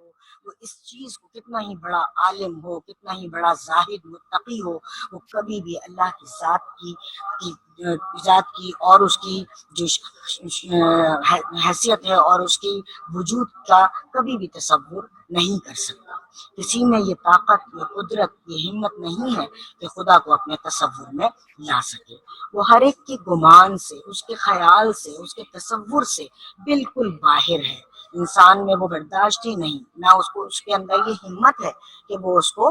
ہو، وہ اس چیز کو کتنا ہی بڑا عالم ہو، کتنا ہی بڑا زاہد متقی ہو، وہ کبھی بھی اللہ کی ذات کی اور اس کی جو حیثیت ہے اور اس کی وجود کا کبھی بھی تصور نہیں کر سکتا۔ کسی میں یہ طاقت، یہ قدرت، یہ ہمت نہیں ہے کہ خدا کو اپنے تصور میں لا سکے۔ وہ ہر ایک کے گمان سے، اس کے خیال سے، اس کے تصور سے بالکل باہر ہے۔ انسان میں وہ برداشت ہی نہیں، نہ اس کے اندر یہ ہمت ہے کہ وہ اس کو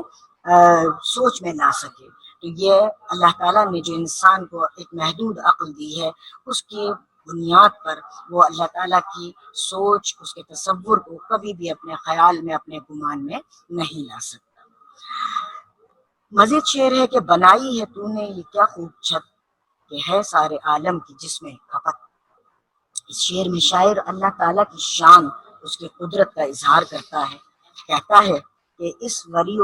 سوچ میں لا سکے۔ تو یہ اللہ تعالیٰ نے جو انسان کو ایک محدود عقل دی ہے، اس کی بنیاد پر وہ اللہ تعالیٰ کی سوچ، اس کے تصور کو کبھی بھی اپنے خیال میں، اپنے گمان میں نہیں لا سکتا۔ مزید شعر ہے کہ بنائی ہے تو نے یہ کیا خوب چھت، کہ ہے سارے عالم کی جس میں کھپت۔ اس شعر میں شاعر اللہ تعالیٰ کی شان، اس کی قدرت کا اظہار کرتا ہے۔ کہتا ہے کہ اس وسیع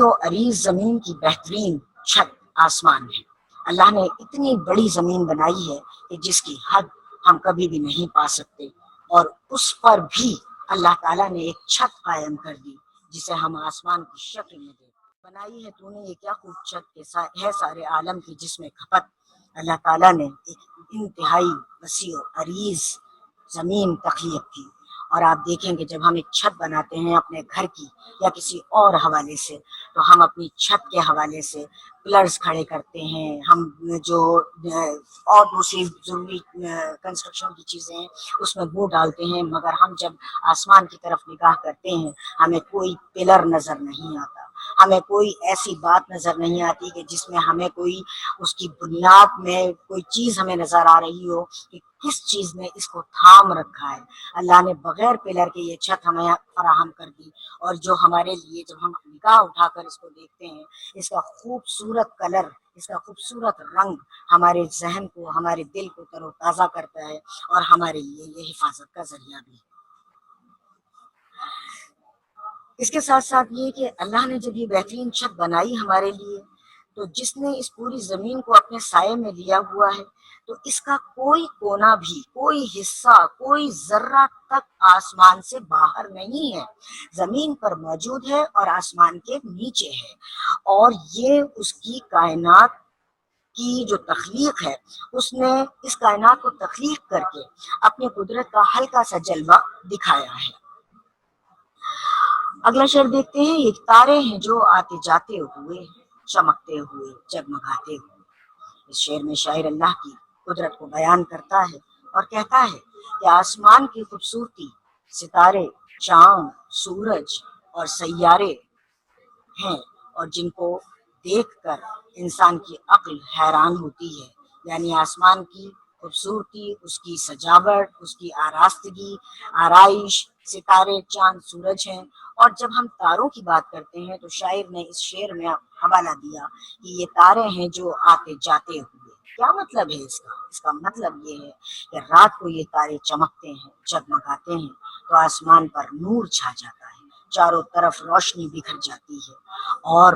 و عریض زمین کی بہترین چھت آسمان ہے۔ اللہ نے اتنی بڑی زمین بنائی ہے کہ جس کی حد ہم کبھی بھی نہیں پا سکتے، اور اس پر بھی اللہ تعالیٰ نے ایک چھت قائم کر دی جسے ہم آسمان کی شکل میں دیکھتے۔ بنائی ہے تو نے یہ کیا خوب چھت، کے ہے سارے عالم کی جس میں کھپت۔ اللہ تعالیٰ نے ایک انتہائی وسیع و عریض زمین تخلیق کی، اور آپ دیکھیں کہ جب ہم ایک چھت بناتے ہیں اپنے گھر کی یا کسی اور حوالے سے، تو ہم اپنی چھت کے حوالے سے پلرز کھڑے کرتے ہیں، ہم جو اور دوسری ضروری کنسٹرکشن کی چیزیں ہیں اس میں وہ ڈالتے ہیں، مگر ہم جب آسمان کی طرف نگاہ کرتے ہیں ہمیں کوئی پلر نظر نہیں آتا، ہمیں کوئی ایسی بات نظر نہیں آتی کہ جس میں ہمیں کوئی اس کی بنیاد میں کوئی چیز ہمیں نظر آ رہی ہو کہ کس چیز نے اس کو تھام رکھا ہے۔ اللہ نے بغیر پلر کے یہ چھت ہمیں فراہم کر دی، اور جو ہمارے لیے جب ہم نگاہ اٹھا کر اس کو دیکھتے ہیں، اس کا خوبصورت کلر، اس کا خوبصورت رنگ ہمارے ذہن کو، ہمارے دل کو تر و تازہ کرتا ہے، اور ہمارے لیے یہ حفاظت کا ذریعہ بھی ہے۔ اس کے ساتھ ساتھ یہ کہ اللہ نے جب یہ بہترین چھت بنائی ہمارے لیے، تو جس نے اس پوری زمین کو اپنے سائے میں لیا ہوا ہے، تو اس کا کوئی کونا بھی، کوئی حصہ، کوئی ذرہ تک آسمان سے باہر نہیں ہے، زمین پر موجود ہے اور آسمان کے نیچے ہے۔ اور یہ اس کی کائنات کی جو تخلیق ہے، اس نے اس کائنات کو تخلیق کر کے اپنی قدرت کا ہلکا سا جلوہ دکھایا ہے۔ اگلا شعر دیکھتے ہیں۔ یہ تارے ہیں جو آتے جاتے ہوئے، چمکتے ہوئے، جگمگاتے ہوئے۔ اس شعر میں شاعر اللہ کی قدرت کو بیان کرتا ہے اور کہتا ہے کہ آسمان کی خوبصورتی، ستارے، چاند، سورج اور سیارے ہیں، اور جن کو دیکھ کر انسان کی عقل حیران ہوتی ہے۔ یعنی آسمان کی خوبصورتی، اس کی سجاوٹ، اس کی آراستگی، آرائش، ستارے، چاند، سورج ہیں۔ اور جب ہم تاروں کی بات کرتے ہیں تو شاعر نے اس شعر میں حوالہ دیا کہ یہ تارے ہیں جو آتے جاتے ہوئے۔ کیا مطلب ہے اس کا؟ اس کا مطلب یہ ہے کہ رات کو یہ تارے چمکتے ہیں، جگمگاتے ہیں، تو آسمان پر نور چھا جاتا ہے، چاروں طرف روشنی بکھر جاتی ہے، اور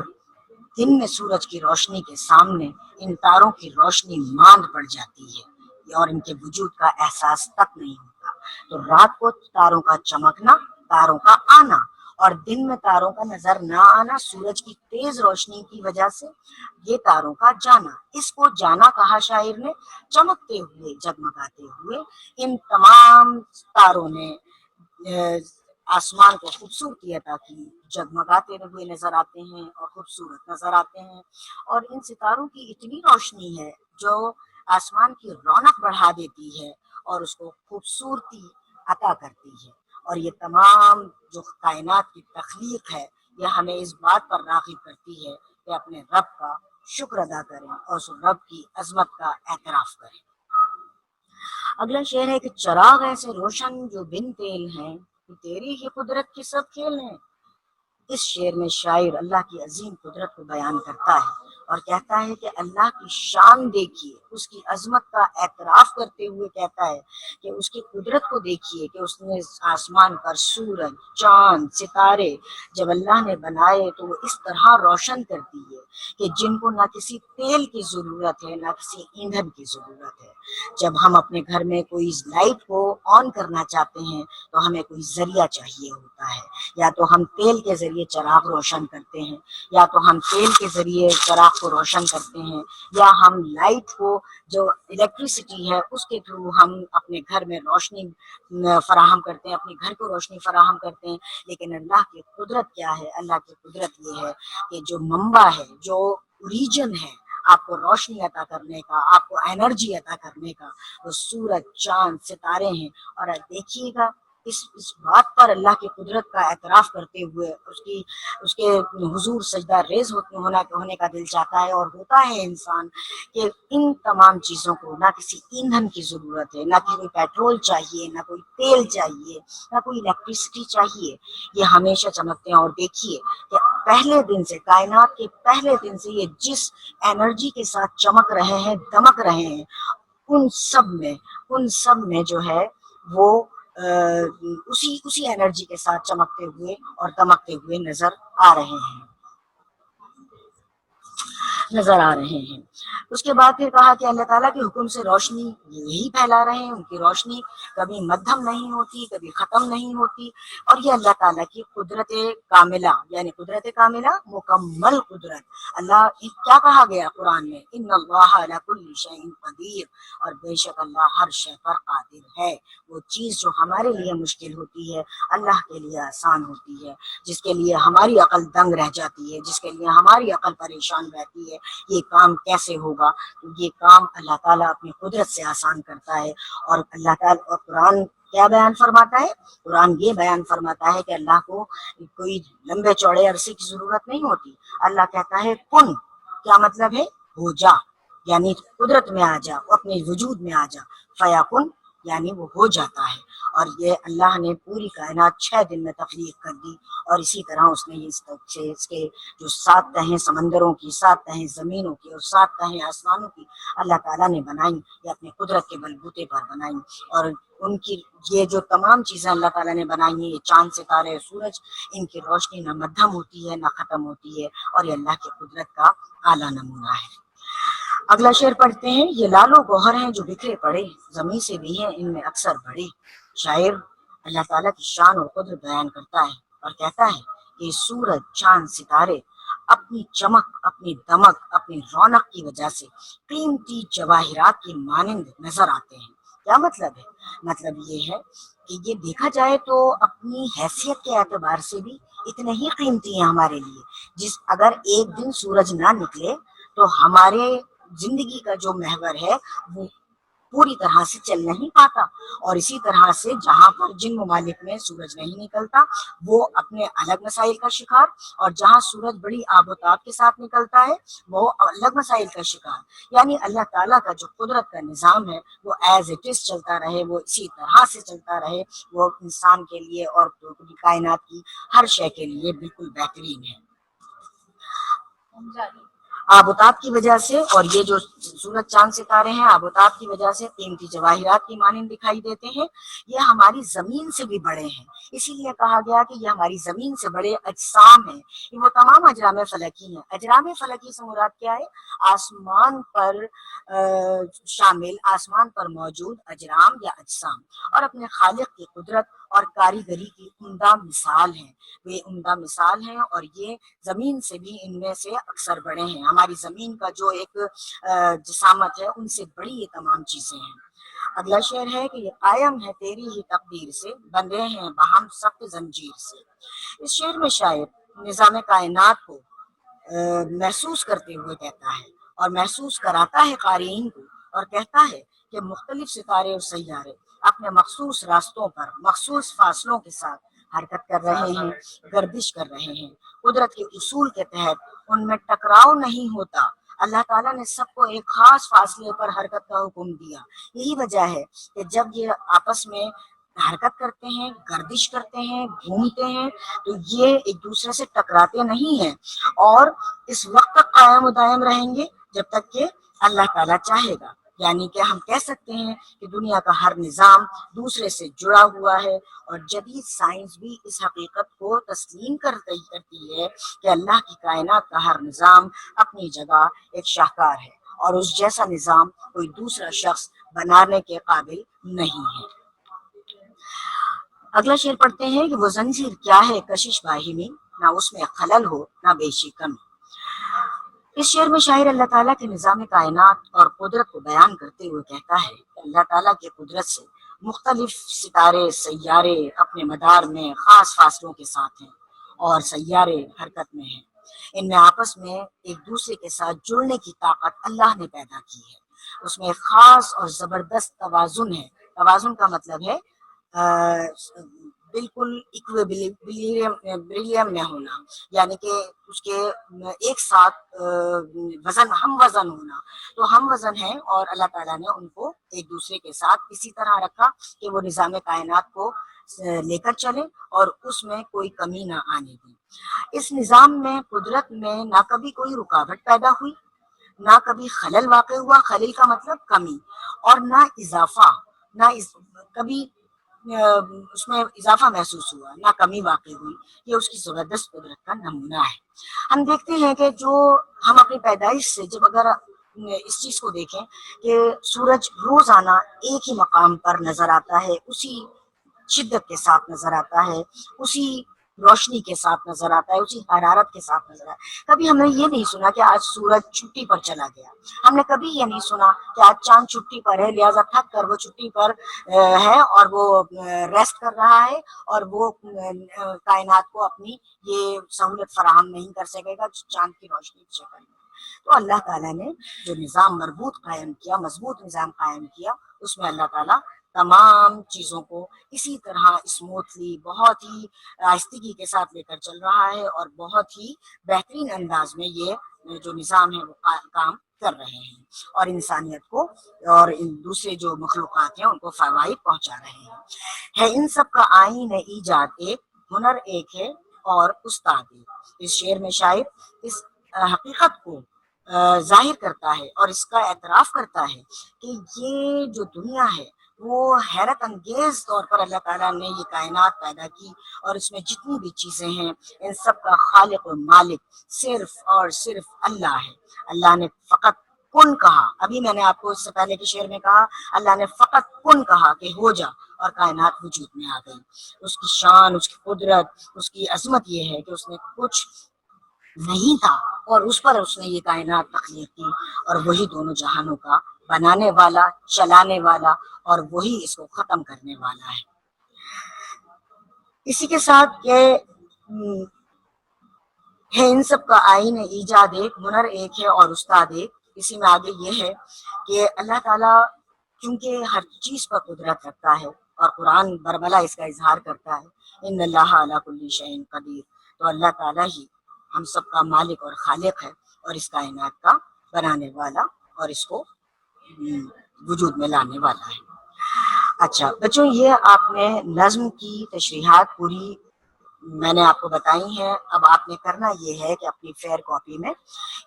دن میں سورج کی روشنی کے سامنے ان تاروں کی روشنی ماند پڑ جاتی ہے، اور ان کے وجود کا احساس تک نہیں ہوتا۔ تو رات کو تاروں کا چمکنا، تاروں کا آنا، اور دن میں تاروں کا نظر نہ آنا سورج کی تیز روشنی کی وجہ سے، یہ تاروں کا جانا، اس کو جانا کہا شاعر نے۔ چمکتے ہوئے، جگمگاتے ہوئے، ان تمام تاروں نے آسمان کو خوبصورتی عطا کی، جگمگاتے ہوئے نظر آتے ہیں اور خوبصورت نظر آتے ہیں۔ اور ان ستاروں کی اتنی روشنی ہے جو آسمان کی رونق بڑھا دیتی ہے اور اس کو خوبصورتی عطا کرتی ہے۔ اور یہ تمام جو کائنات کی تخلیق ہے، یہ ہمیں اس بات پر راغب کرتی ہے کہ اپنے رب کا شکر ادا کریں اور اس رب کی عظمت کا اعتراف کریں۔ اگلا شعر ہے کہ چراغ ایسے روشن جو بن تیل ہیں، تیری ہی قدرت کے سب کھیل ہیں۔ اس شعر میں شاعر اللہ کی عظیم قدرت کو بیان کرتا ہے اور کہتا ہے کہ اللہ کی شان دیکھیے، اس کی عظمت کا اعتراف کرتے ہوئے کہتا ہے کہ اس کی قدرت کو دیکھیے کہ اس نے آسمان پر سورج، چاند، ستارے جب اللہ نے بنائے تو وہ اس طرح روشن کر دیے کہ جن کو نہ کسی تیل کی ضرورت ہے، نہ کسی ایندھن کی ضرورت ہے۔ جب ہم اپنے گھر میں کوئی لائٹ کو آن کرنا چاہتے ہیں تو ہمیں کوئی ذریعہ چاہیے ہوتا ہے، یا تو ہم تیل کے ذریعے چراغ روشن کرتے ہیں، یا تو ہم تیل کے ذریعے چراغ کو روشن کرتے ہیں، یا ہم لائٹ کو جو الیکٹریسٹی ہے اس کے تھرو ہم اپنے گھر میں روشنی فراہم کرتے ہیں، اپنے گھر کو روشنی فراہم کرتے ہیں۔ لیکن اللہ کی قدرت کیا ہے؟ اللہ کی قدرت یہ ہے کہ جو منبع ہے، جو اوریجن ہے آپ کو روشنی عطا کرنے کا، آپ کو انرجی عطا کرنے کا، وہ سورج، چاند، ستارے ہیں۔ اور دیکھیے گا اس بات پر اللہ کی قدرت کا اعتراف کرتے ہوئے اس کے حضور سجدہ ریز ہونے کا دل چاہتا ہے، اور ہوتا ہے انسان کہ ان تمام چیزوں کو نہ کسی ایندھن کی ضرورت ہے، نہ کوئی پیٹرول چاہیے، نہ کوئی تیل چاہیے، نہ کوئی الیکٹریسٹی چاہیے، یہ ہمیشہ چمکتے ہیں۔ اور دیکھیے کہ پہلے دن سے، کائنات کے پہلے دن سے یہ جس انرجی کے ساتھ چمک رہے ہیں، دمک رہے ہیں، ان سب میں جو ہے وہ اسی انرجی کے ساتھ چمکتے ہوئے اور دمکتے ہوئے نظر آ رہے ہیں۔ اس کے بعد پھر کہا کہ اللہ تعالیٰ کے حکم سے روشنی یہی پھیلا رہے ہیں، ان کی روشنی کبھی مدھم نہیں ہوتی، کبھی ختم نہیں ہوتی، اور یہ اللہ تعالیٰ کی قدرت کاملہ، یعنی قدرت کاملہ، مکمل قدرت۔ اللہ کیا کہا گیا قرآن میں؟ ان اللہ علی کل شیء قدیر، اور بے شک اللہ ہر شے پر قادر ہے۔ وہ چیز جو ہمارے لیے مشکل ہوتی ہے اللہ کے لیے آسان ہوتی ہے، جس کے لیے ہماری عقل دنگ رہ جاتی ہے، جس کے لیے ہماری عقل پریشان رہتی ہے یہ کام کیسے ہوگا، یہ کام اللہ تعالیٰ اپنی قدرت سے آسان کرتا ہے۔ اور اللہ تعالیٰ اور قرآن کیا بیان فرماتا ہے؟ قرآن یہ بیان فرماتا ہے کہ اللہ کو کوئی لمبے چوڑے عرصے کی ضرورت نہیں ہوتی۔ اللہ کہتا ہے کن، کیا مطلب ہے؟ ہو جا، یعنی قدرت میں آ جا، اپنے وجود میں آ جا، فیکن یعنی وہ ہو جاتا ہے۔ اور یہ اللہ نے پوری کائنات 6 دن میں تخلیق کر دی، اور اسی طرح اس نے اس کے جو 7 تہیں سمندروں کی، 7 تہیں زمینوں کی، اور 7 تہیں آسمانوں کی اللہ تعالیٰ نے بنائی، یہ اپنے قدرت کے بلبوتے پر بنائی۔ اور ان کی یہ جو تمام چیزیں اللہ تعالیٰ نے بنائی ہیں، یہ چاند، ستارے، سورج، ان کی روشنی نہ مدھم ہوتی ہے نہ ختم ہوتی ہے، اور یہ اللہ کی قدرت کا اعلیٰ نمونہ ہے۔ اگلا شعر پڑھتے ہیں۔ یہ لال و گوہر ہیں جو بکھرے پڑے، زمیں سے بھی ہیں ان میں اکثر بڑے۔ شاعر اللہ تعالیٰ کی شان اور قدرت بیان کرتا ہے اور کہتا ہے کہ سورج، چاند، ستارے اپنی چمک، اپنی دمک، اپنی رونق کی وجہ سے قیمتی جواہرات کی مانند نظر آتے ہیں۔ کیا مطلب ہے؟ مطلب یہ ہے کہ یہ دیکھا جائے تو اپنی حیثیت کے اعتبار سے بھی اتنے ہی قیمتی ہیں ہمارے لیے۔ اگر ایک دن سورج نہ نکلے تو ہمارے زندگی کا جو محور ہے وہ پوری طرح سے چل نہیں پاتا۔ اور اسی طرح سے جہاں پر جن ممالک میں سورج نہیں نکلتا وہ اپنے الگ مسائل کا شکار، اور جہاں سورج بڑی آب و تاب کے ساتھ نکلتا ہے وہ الگ مسائل کا شکار۔ یعنی اللہ تعالیٰ کا جو قدرت کا نظام ہے وہ ایز اٹ از چلتا رہے، وہ اسی طرح سے چلتا رہے، وہ انسان کے لیے اور کائنات کی ہر شے کے لیے بالکل بہترین ہے۔ آبوتاب کی وجہ سے، اور یہ جو سورج، چاند، ستارے ہیں آبوتاب کی وجہ سے قیمتی جواہرات کی مانند دکھائی دیتے ہیں۔ یہ ہماری زمین سے بھی بڑے ہیں، اسی لیے کہا گیا کہ یہ ہماری زمین سے بڑے اجسام ہیں۔ یہ وہ تمام اجرام فلکی ہیں۔ اجرام فلکی سے مراد کیا ہے؟ آسمان پر شامل، آسمان پر موجود اجرام یا اجسام، اور اپنے خالق کی قدرت اور کاریگری کی عمدہ مثال ہیں۔ وہ عمدہ مثال ہیں، اور یہ زمین سے بھی ان میں سے اکثر بڑے ہیں۔ ہماری زمین کا جو ایک جسامت ہے ان سے بڑی یہ تمام چیزیں ہیں۔ اگلا شعر ہے کہ یہ قائم ہے تیری ہی تقدیر سے، بندھے ہیں بہم سخت زنجیر سے۔ اس شعر میں شاعر نظام کائنات کو محسوس کرتے ہوئے کہتا ہے اور محسوس کراتا ہے قارئین کو، اور کہتا ہے کہ مختلف ستارے اور سیارے اپنے مخصوص راستوں پر مخصوص فاصلوں کے ساتھ حرکت کر رہے ہیں، گردش کر رہے ہیں۔ قدرت کے اصول کے تحت ان میں ٹکراؤ نہیں ہوتا۔ اللہ تعالیٰ نے سب کو ایک خاص فاصلے پر حرکت کا حکم دیا۔ یہی وجہ ہے کہ جب یہ آپس میں حرکت کرتے ہیں، گردش کرتے ہیں، گھومتے ہیں، تو یہ ایک دوسرے سے ٹکراتے نہیں ہیں، اور اس وقت تک قائم و دائم رہیں گے جب تک کہ اللہ تعالیٰ چاہے گا۔ یعنی کہ ہم کہہ سکتے ہیں کہ دنیا کا ہر نظام دوسرے سے جڑا ہوا ہے، اور جدید سائنس بھی اس حقیقت کو تسلیم کرتی ہے کہ اللہ کی کائنات کا ہر نظام اپنی جگہ ایک شاہکار ہے، اور اس جیسا نظام کوئی دوسرا شخص بنانے کے قابل نہیں ہے۔ اگلا شعر پڑھتے ہیں کہ وہ زنجیر کیا ہے کشش باہمی، نہ اس میں خلل ہو نہ بیشی کم۔ اس شعر میں شاعر اللہ تعالیٰ کے نظام کائنات اور قدرت کو بیان کرتے ہوئے کہتا ہے کہ اللہ تعالیٰ کی قدرت سے مختلف ستارے سیارے اپنے مدار میں خاص فاصلوں کے ساتھ ہیں اور سیارے حرکت میں ہیں۔ ان میں آپس میں ایک دوسرے کے ساتھ جڑنے کی طاقت اللہ نے پیدا کی ہے۔ اس میں ایک خاص اور زبردست توازن ہے۔ توازن کا مطلب ہے بالکل ایکویبریم میں ہونا، یعنی کہ اس کے ایک ساتھ ہم وزن ہونا۔ تو ہم وزن ہے اور اللہ تعالیٰ نے ان کو ایک دوسرے کے ساتھ اسی طرح رکھا کہ وہ نظام کائنات کو لے کر چلے اور اس میں کوئی کمی نہ آنے دی۔ اس نظام میں قدرت میں نہ کبھی کوئی رکاوٹ پیدا ہوئی، نہ کبھی خلل واقع ہوا، خلل کا مطلب کمی، اور نہ اضافہ، کبھی اس میں اضافہ محسوس ہوا، نہ کمی واقع ہوئی۔ یہ اس کی زبردست قدرت کا نمونہ ہے۔ ہم دیکھتے ہیں کہ جو ہم اپنی پیدائش سے جب اگر اس چیز کو دیکھیں کہ سورج روزانہ ایک ہی مقام پر نظر آتا ہے، اسی شدت کے ساتھ نظر آتا ہے، اسی روشنی کے ساتھ نظر آتا ہے، اسی حرارت کے ساتھ نظر آتا ہے۔ کبھی ہم نے یہ نہیں سنا کہ آج سورج چھٹی پر چلا گیا، ہم نے کبھی یہ نہیں سنا کہ آج چاند چھٹی پر ہے لہٰذا تھک کر وہ چھٹی پر ہے اور وہ ریسٹ کر رہا ہے اور وہ کائنات کو اپنی یہ سہولت فراہم نہیں کر سکے گا چاند کی روشنی کی شکل میں۔ تو اللہ تعالیٰ نے جو نظام مربوط قائم کیا، مضبوط نظام قائم کیا، اس میں اللہ تعالیٰ تمام چیزوں کو اسی طرح اسموتھلی بہت ہی آہستگی کے ساتھ لے کر چل رہا ہے اور بہت ہی بہترین انداز میں یہ جو نظام ہے وہ کام کر رہے ہیں اور انسانیت کو اور ان دوسرے جو مخلوقات ہیں ان کو فوائد پہنچا رہے ہیں۔ ہے ان سب کا آئین ایجاد ایک، ہنر ایک ہے اور استاد ایک۔ اس شعر میں شاعر اس حقیقت کو ظاہر کرتا ہے اور اس کا اعتراف کرتا ہے کہ یہ جو دنیا ہے وہ حیرت انگیز طور پر اللہ تعالیٰ نے یہ کائنات پیدا کی اور اس میں جتنی بھی چیزیں ہیں ان سب کا خالق و مالک صرف اور صرف اللہ ہے۔ اللہ نے فقط کن کہا، ابھی میں نے آپ کو اس سے پہلے کے شعر میں کہا اللہ نے فقط کن کہا کہ ہو جا اور کائنات وجود میں آ گئی۔ اس کی شان، اس کی قدرت، اس کی عظمت یہ ہے کہ اس نے کچھ نہیں تھا اور اس پر اس نے یہ کائنات تخلیق کی اور وہی دونوں جہانوں کا بنانے والا، چلانے والا اور وہی اس کو ختم کرنے والا ہے۔ اسی کے ساتھ یہ ہے ان سب کا آئین ایجاد ایک، ہنر ایک ہے اور استاد ایک۔ اسی میں آگے یہ ہے کہ اللہ تعالیٰ کیونکہ ہر چیز پر قدرت رکھتا ہے اور قرآن برملا اس کا اظہار کرتا ہے ان اللہ علی کل شیء قدیر، تو اللہ تعالیٰ ہی ہم سب کا مالک اور خالق ہے اور اس کائنات کا بنانے والا اور اس کو وجود میں لانے والا ہے۔ اچھا بچوں، یہ آپ نے نظم کی تشریحات پوری میں نے آپ کو بتائی ہیں۔ اب آپ نے کرنا یہ ہے کہ اپنی فیئر کاپی میں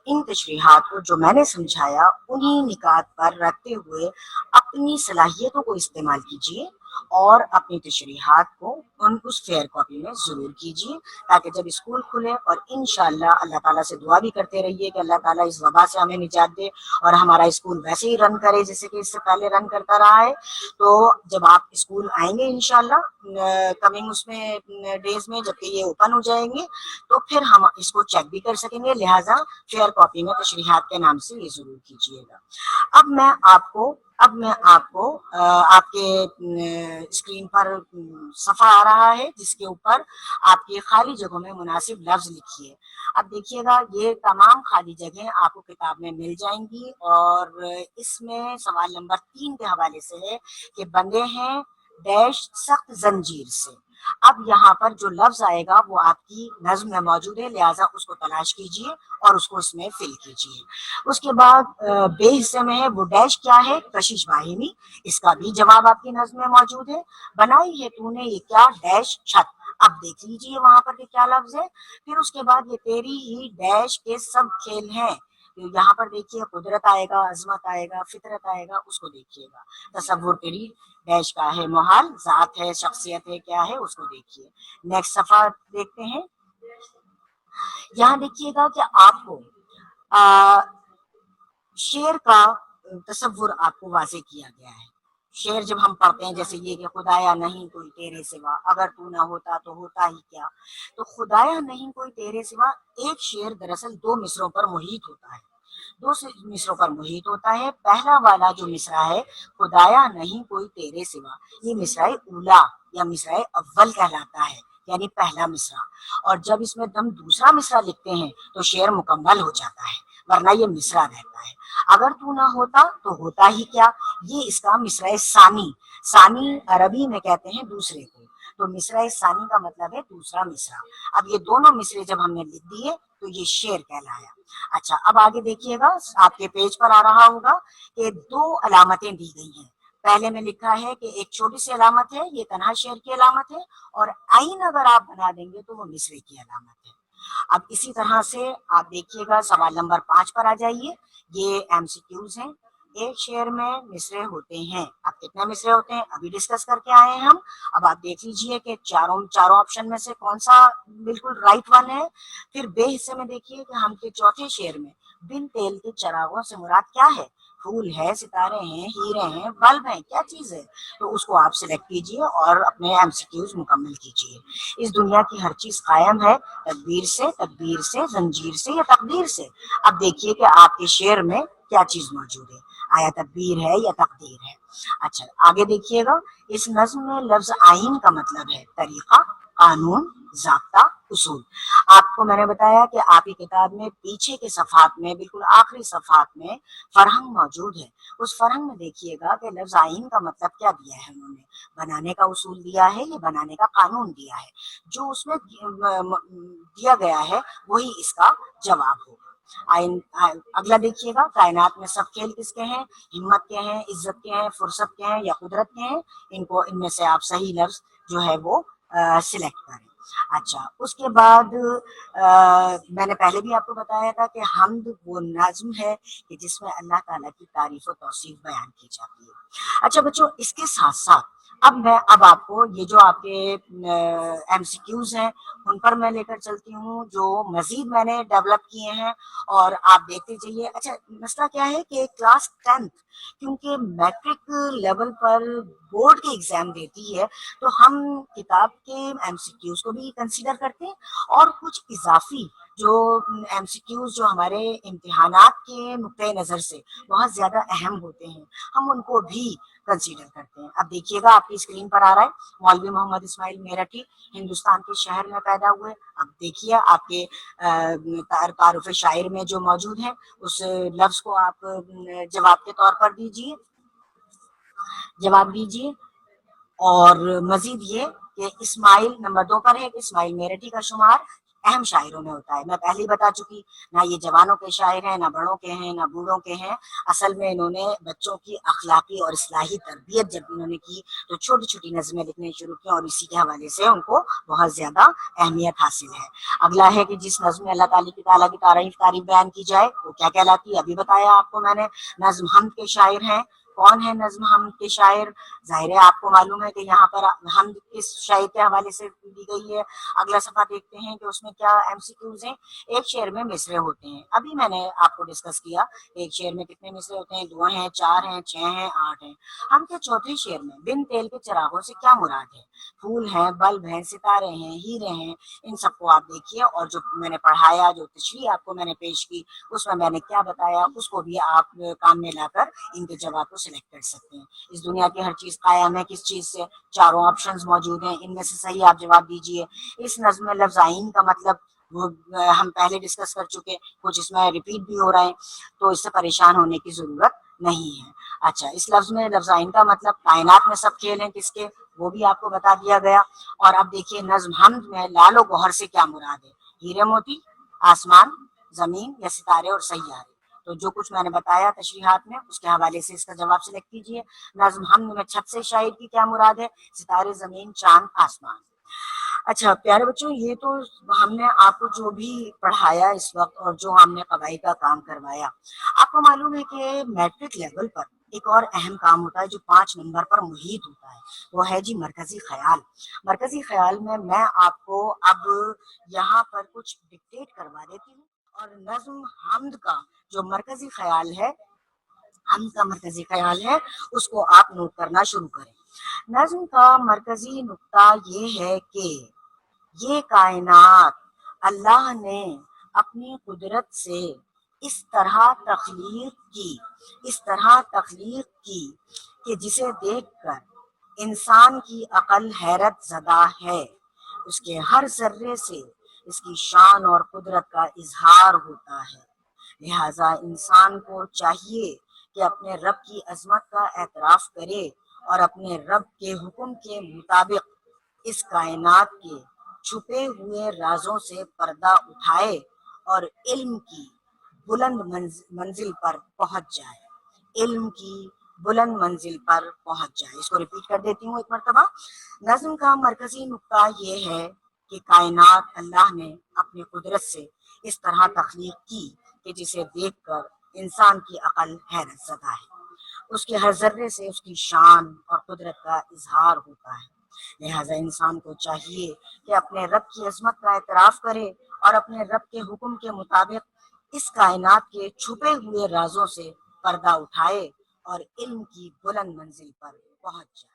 ان تشریحات کو جو میں نے سمجھایا انہی نکات پر رکھتے ہوئے اپنی صلاحیتوں کو استعمال کیجیے اور اپنی تشریحات کو اس فیئر کاپی میں ضرور کیجیے تاکہ جب اسکول کھلے، اور انشاءاللہ اللہ تعالیٰ سے دعا بھی کرتے رہیے کہ اللہ تعالیٰ اس وبا سے ہمیں نجات دے اور ہمارا اسکول ویسے ہی رن کرے جیسے کہ اس سے پہلے رن کرتا رہا ہے۔ تو جب آپ اسکول آئیں گے انشاءاللہ کمنگ اس میں ڈیز میں، جبکہ یہ اوپن ہو جائیں گے، تو پھر ہم اس کو چیک بھی کر سکیں گے، لہٰذا فیئر کاپی میں تشریحات کے نام سے یہ ضرور کیجیے گا۔ اب میں آپ کو آپ کے اسکرین پر صفحہ آ رہا ہے جس کے اوپر آپ کی خالی جگہوں میں مناسب لفظ لکھیے۔ اب دیکھیے گا یہ تمام خالی جگہیں آپ کو کتاب میں مل جائیں گی اور اس میں سوال نمبر 3 کے حوالے سے ہے کہ بندے ہیں ڈیش سخت زنجیر سے۔ اب یہاں پر جو لفظ آئے گا وہ آپ کی نظم میں موجود ہے، لہٰذا اس کو تلاش کیجیے اور اس کو اس میں فل کیجیے۔ اس کے بعد بے حصے میں ہے وہ ڈیش کیا ہے، کشش باہمی، اس کا بھی جواب آپ کی نظم میں موجود ہے۔ بنائی ہے تو نے یہ کیا، ڈیش چھت، اب دیکھ لیجیے وہاں پر کہ کیا لفظ ہے۔ پھر اس کے بعد یہ تیری ہی ڈیش کے سب کھیل ہیں، یہاں پر دیکھیے قدرت آئے گا، عظمت آئے گا، فطرت آئے گا، اس کو دیکھیے گا۔ تصور تیری ڈیش کا ہے محال، ذات ہے، شخصیت ہے، کیا ہے اس کو دیکھیے۔ نیکسٹ صفحہ دیکھتے ہیں۔ یہاں دیکھیے گا کہ آپ کو شعر کا تصور آپ کو واضح کیا گیا ہے۔ شعر جب ہم پڑھتے ہیں جیسے یہ کہ خدایا نہیں کوئی تیرے سوا، اگر تو نہ ہوتا تو ہوتا ہی کیا، تو خدایا نہیں کوئی تیرے سوا ایک شعر دراصل دو مصروں پر محیط ہوتا ہے، دو مصروں پر محیط ہوتا ہے۔ پہلا والا جو مصرع ہے خدایا نہیں کوئی تیرے سوا، یہ مصرع اولا یا مصرع اول کہلاتا ہے، یعنی پہلا مصرع، اور جب اس میں ہم دوسرا مصرع لکھتے ہیں تو شعر مکمل ہو جاتا ہے، ورنہ یہ مصرع رہتا ہے۔ اگر تو نہ ہوتا تو ہوتا ہی کیا، یہ اس کا مصرع ثانی، ثانی عربی میں کہتے ہیں دوسرے کو، تو مصرع ثانی کا مطلب ہے دوسرا مصرع۔ اب یہ دونوں مصرے جب ہم نے لکھ دیے تو یہ شعر کہلایا۔ اچھا اب آگے دیکھیے گا، آپ کے پیج پر آ رہا ہوگا کہ دو علامتیں دی گئی ہیں۔ پہلے میں لکھا ہے کہ ایک چھوٹی سی علامت ہے، یہ تنہا شعر کی علامت ہے، اور عین اگر آپ بنا دیں گے تو وہ مصرے کی علامت ہے۔ اب اسی طرح سے آپ دیکھیے گا سوال نمبر 5 پر آ جائیے، یہ ایم سی کیوز ہیں۔ ایک شعر میں مصرے ہوتے ہیں، اب کتنے مصرے ہوتے ہیں ابھی ڈسکس کر کے آئے ہیں ہم۔ اب آپ دیکھ لیجئے کہ چاروں آپشن میں سے کون سا بالکل رائٹ ون ہے۔ پھر بے حصے میں دیکھیے کہ ہم کے چوتھے شعر میں بن تیل کے چراغوں سے مراد کیا ہے، پھول ہے، ستارے ہیں، ہیرے ہیں، بلب ہیں، کیا چیز ہے، تو اس کو آپ سلیکٹ کیجئے اور اپنے ایم سی کیوز مکمل کیجئے۔ اس دنیا کی ہر چیز قائم ہے تدبیر سے، زنجیر سے یا تقدیر سے۔ اب دیکھیے کہ آپ کے شعر میں کیا چیز موجود ہے، آیا تدبیر ہے یا تقدیر ہے۔ اچھا آگے دیکھیے گا، اس نظم میں لفظ آئین کا مطلب ہے طریقہ، قانون، ضابطہ، اصول۔ آپ کو میں نے بتایا کہ آپ کی کتاب میں پیچھے کے صفحات میں بالکل آخری صفحات میں فرہنگ موجود ہے، اس فرہنگ میں دیکھیے گا کہ لفظ آئین کا مطلب کیا دیا ہے، انہوں نے بنانے کا اصول دیا ہے یا بنانے کا قانون دیا ہے، جو اس میں دیا گیا ہے وہی اس کا جواب ہوگا۔ اگلا دیکھیے گا، کائنات میں سب کھیل کس کے ہیں، ہمت کے ہیں، عزت کے ہیں، فرصت کے ہیں یا قدرت کے ہیں، ان میں سے آپ صحیح لفظ جو ہے وہ سلیکٹ کریں۔ اچھا اس کے بعد میں نے پہلے بھی آپ کو بتایا تھا کہ حمد وہ نظم ہے کہ جس میں اللہ تعالیٰ کی تعریف و توصیف بیان کی جاتی ہے۔ اچھا بچوں، اس کے ساتھ ساتھ اب آپ کو یہ جو آپ کے ایم سی کیوز ہیں ان پر میں لے کر چلتی ہوں، جو مزید میں نے ڈیولپ کیے ہیں اور آپ دیکھتے جائیے۔ اچھا مسئلہ کیا ہے کہ کلاس 10 کیونکہ میٹرک لیول پر بورڈ کے ایگزام دیتی ہے، تو ہم کتاب کے ایم سی کیوز کو بھی کنسیڈر کرتے ہیں اور کچھ اضافی جو ایم سی کیوز جو ہمارے امتحانات کے نقطۂ نظر سے بہت زیادہ اہم ہوتے ہیں، ہم ان کو بھی کنسیڈر کرتے ہیں۔ اب دیکھیے گا آپ کی اسکرین پر آ رہا ہے، مولوی محمد اسماعیل میرٹھی ہندوستان کے شہر میں پیدا ہوئے۔ اب دیکھیے آپ کے تعارف شاعر میں جو موجود ہے اس لفظ کو آپ جواب کے طور پر جواب دیجیے۔ اور مزید یہ کہ اسماعیل نمبر 2 پر ہے کہ اسماعیل میرٹھی کا شمار اہم شاعروں میں ہوتا ہے۔ میں پہلے ہی بتا چکی، نہ یہ جوانوں کے شاعر ہیں، نہ بڑوں کے ہیں، نہ بوڑھوں کے ہیں۔ اصل میں انہوں نے بچوں کی اخلاقی اور اصلاحی تربیت جب انہوں نے کی تو چھوٹی چھوٹی نظمیں لکھنے شروع کی اور اسی کے حوالے سے ان کو بہت زیادہ اہمیت حاصل ہے۔ اگلا ہے کہ جس نظم میں اللہ تعالیٰ کی تعریف بیان کی جائے وہ کیا کہلاتی ہے، ابھی بتایا آپ کو میں نے۔ نظم حمد کے شاعر ہیں، کون ہے نظم حمد کے شاعر؟ ظاہر ہے آپ کو معلوم ہے کہ یہاں پر حمد کس شاعر کے حوالے سے دی گئی ہے۔ اگلا صفحہ دیکھتے ہیں کہ اس میں کیا ایم سی کیوز ہیں۔ ایک شعر میں مصرے ہوتے ہیں، ابھی میں نے آپ کو ڈسکس کیا ایک شعر میں کتنے مصرے ہوتے ہیں، 2 ہیں، 4 ہیں، 6 ہیں، 8 ہیں۔ ہم کے چوتھے شعر میں بن تیل کے چراغوں سے کیا مراد ہے، پھول ہیں، بلب ہیں، ستارے ہیں، ہیرے ہیں، ان سب کو آپ دیکھیے، اور جو میں نے پڑھایا، جو تشریح آپ کو میں نے پیش کی اس میں نے کیا بتایا اس کو بھی آپ کام میں لا کر ان کے جواب کو سلیکٹ کر سکتے ہیں۔ اس دنیا کی ہر چیز قائم ہے کس چیز سے، چاروں آپشنز موجود ہیں، ان میں سے صحیح آپ جواب دیجئے۔ اس نظم میں لفظ آئین کا مطلب وہ ہم پہلے ڈسکس کر چکے، کچھ اس میں ریپیٹ بھی ہو رہے ہیں، تو اس سے پریشان ہونے کی ضرورت نہیں ہے۔ اچھا اس لفظ میں لفظ آئین کا مطلب کائنات میں سب کھیل ہیں کس کے، وہ بھی آپ کو بتا دیا گیا۔ اور اب دیکھیے نظم حمد میں لال و گوہر سے کیا مراد ہے، ہیرے موتی، آسمان، زمین یا ستارے اور سیارے۔ تو جو کچھ میں نے بتایا تشریحات میں اس کے حوالے سے اس کا جواب سلیکٹ کیجیے۔ نظم حمد میں چھت سے شاعر کی کیا مراد ہے، ستارے، زمین، چاند، آسمان۔ اچھا پیارے بچوں، یہ تو ہم نے آپ کو جو بھی پڑھایا اس وقت اور جو ہم نے قواعد کا کام کروایا، آپ کو معلوم ہے کہ میٹرک لیول پر ایک اور اہم کام ہوتا ہے جو 5 نمبر پر محیط ہوتا ہے، وہ ہے جی مرکزی خیال۔ مرکزی خیال میں آپ کو اب یہاں پر کچھ ڈکٹیٹ کروا دیتی ہوں، اور نظم حمد کا جو مرکزی خیال ہے ہم کا مرکزی خیال ہے اس کو آپ نوٹ کرنا شروع کریں۔ نظم کا مرکزی نقطہ یہ ہے کہ یہ کائنات اللہ نے اپنی قدرت سے اس طرح تخلیق کی کہ جسے دیکھ کر انسان کی عقل حیرت زدہ ہے۔ اس کے ہر ذرے سے اس کی شان اور قدرت کا اظہار ہوتا ہے، لہٰذا انسان کو چاہیے کہ اپنے رب کی عظمت کا اعتراف کرے اور اپنے رب کے حکم کے مطابق اس کائنات کے چھپے ہوئے رازوں سے پردہ اٹھائے اور علم کی بلند منزل پر پہنچ جائے، علم کی بلند منزل پر پہنچ جائے۔ اس کو ریپیٹ کر دیتی ہوں ایک مرتبہ۔ نظم کا مرکزی نقطہ یہ ہے کہ کائنات اللہ نے اپنی قدرت سے اس طرح تخلیق کی کہ جسے دیکھ کر انسان کی عقل حیرت زدہ ہے۔ اس کے ہر ذرے سے اس کی شان اور قدرت کا اظہار ہوتا ہے، لہٰذا انسان کو چاہیے کہ اپنے رب کی عظمت کا اعتراف کرے اور اپنے رب کے حکم کے مطابق اس کائنات کے چھپے ہوئے رازوں سے پردہ اٹھائے اور علم کی بلند منزل پر پہنچ جائے۔